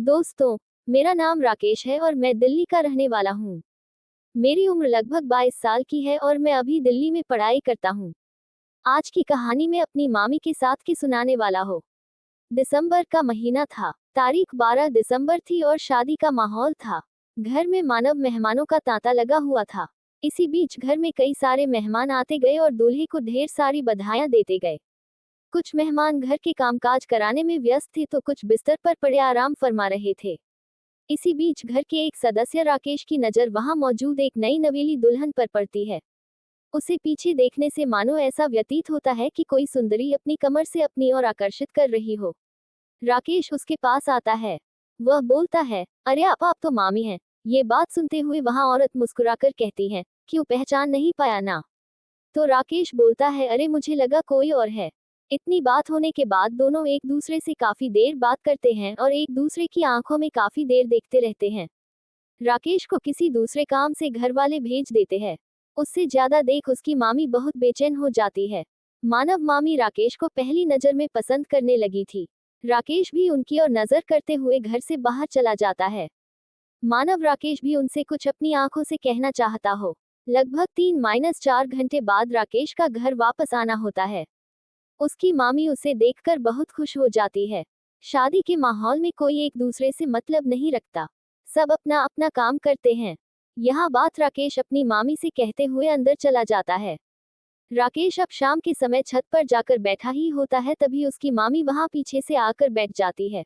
दोस्तों, मेरा नाम राकेश है और मैं दिल्ली का रहने वाला हूँ। मेरी उम्र लगभग 22 साल की है और मैं अभी दिल्ली में पढ़ाई करता हूँ। आज की कहानी मैं अपनी मामी के साथ की सुनाने वाला हूँ। दिसंबर का महीना था। तारीख 12 दिसंबर थी और शादी का माहौल था। घर में मानव मेहमानों का तांता लगा हुआ था। इसी बीच घर में कई सारे मेहमान आते गए और दूल्हे को ढेर सारी बधाइयां देते गए। कुछ मेहमान घर के कामकाज कराने में व्यस्त थे तो कुछ बिस्तर पर पड़े आराम फरमा रहे थे। इसी बीच घर के एक सदस्य राकेश की नज़र वहां मौजूद एक नई नवेली दुल्हन पर पड़ती है। उसे पीछे देखने से मानो ऐसा व्यतीत होता है कि कोई सुंदरी अपनी कमर से अपनी ओर आकर्षित कर रही हो। राकेश उसके पास आता है। वह बोलता है, अरे आप तो मामी हैं। ये बात सुनते हुए वहां औरत मुस्कुराकर कहती है, क्यों पहचान नहीं पाया ना? तो राकेश बोलता है, अरे मुझे लगा कोई और है। इतनी बात होने के बाद दोनों एक दूसरे से काफी देर बात करते हैं और एक दूसरे की आंखों में काफी देर देखते रहते हैं। राकेश को किसी दूसरे काम से घर वाले भेज देते हैं। उससे ज्यादा देख उसकी मामी बहुत बेचैन हो जाती है। मानव मामी राकेश को पहली नजर में पसंद करने लगी थी। राकेश भी उनकी ओर नजर करते हुए घर से बाहर चला जाता है। मानव राकेश भी उनसे कुछ अपनी आंखों से कहना चाहता हो। लगभग 3-4 घंटे बाद राकेश का घर वापस आना होता है। उसकी मामी उसे देखकर बहुत खुश हो जाती है। शादी के माहौल में कोई एक दूसरे से मतलब नहीं रखता। सब अपना अपना काम करते हैं। यह बात राकेश अपनी मामी से कहते हुए अंदर चला जाता है। राकेश अब शाम के समय छत पर जाकर बैठा ही होता है, तभी उसकी मामी वहां पीछे से आकर बैठ जाती है।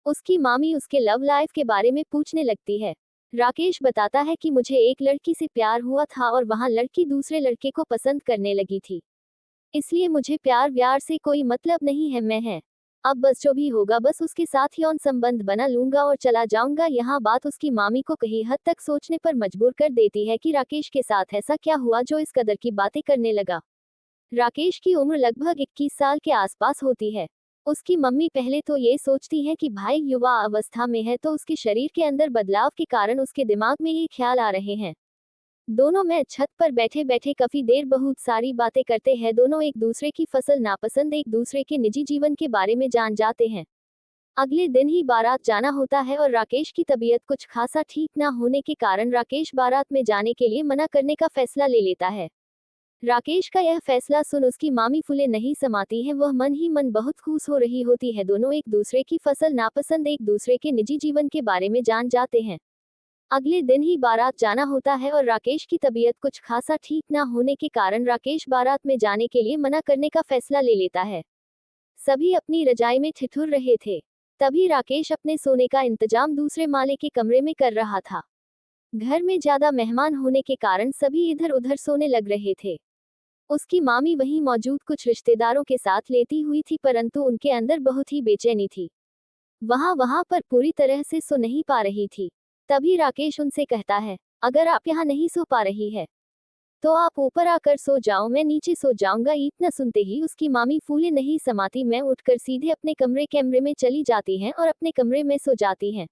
उसकी मामी उसके लव लाइफ के बारे में पूछने लगती है। राकेश बताता है कि मुझे एक लड़की से प्यार हुआ था और वहां लड़की दूसरे लड़के को पसंद करने लगी थी। इसलिए मुझे प्यार व्यार से कोई मतलब नहीं है, मैं है। अब बस जो भी होगा बस उसके साथ यौन संबंध बना लूंगा और चला जाऊंगा। यहाँ बात उसकी मामी को कहीं हद तक सोचने पर मजबूर कर देती है कि राकेश के साथ ऐसा क्या हुआ जो इस कदर की बातें करने लगा। राकेश की उम्र लगभग 21 साल के आसपास होती है। उसकी मम्मी पहले तो ये सोचती है कि भाई युवा अवस्था में है तो उसके शरीर के अंदर बदलाव के कारण उसके दिमाग में ये ख्याल आ रहे हैं। दोनों में छत पर बैठे बैठे काफी देर बहुत सारी बातें करते हैं। दोनों एक दूसरे की फसल नापसंद, एक दूसरे के निजी जीवन के बारे में जान जाते हैं। अगले दिन ही बारात जाना होता है और राकेश की तबीयत कुछ खासा ठीक ना होने के कारण राकेश बारात में जाने के लिए मना करने का फैसला ले लेता है। राकेश का यह फैसला सुन उसकी मामी फूले नहीं समाती है। वह मन ही मन बहुत खुश हो रही होती है। दोनों एक दूसरे की फसल नापसंद, एक दूसरे के निजी जीवन के बारे में जान जाते हैं। अगले दिन ही बारात जाना होता है और राकेश की तबीयत कुछ खासा ठीक ना होने के कारण राकेश बारात में जाने के लिए मना करने का फैसला ले लेता है। सभी अपनी रजाई में ठिठुर रहे थे। तभी राकेश अपने सोने का इंतजाम दूसरे माले के कमरे में कर रहा था। घर में ज्यादा मेहमान होने के कारण सभी इधर उधर सोने लग रहे थे। उसकी मामी वहीं मौजूद कुछ रिश्तेदारों के साथ लेटी हुई थी, परंतु उनके अंदर बहुत ही बेचैनी थी। वहां पर पूरी तरह से सो नहीं पा रही थी। तभी राकेश उनसे कहता है, अगर आप यहाँ नहीं सो पा रही है तो आप ऊपर आकर सो जाओ, मैं नीचे सो जाऊंगा। इतना सुनते ही उसकी मामी फूले नहीं समाती मैं उठकर सीधे अपने कमरे में चली जाती हैं और अपने कमरे में सो जाती हैं।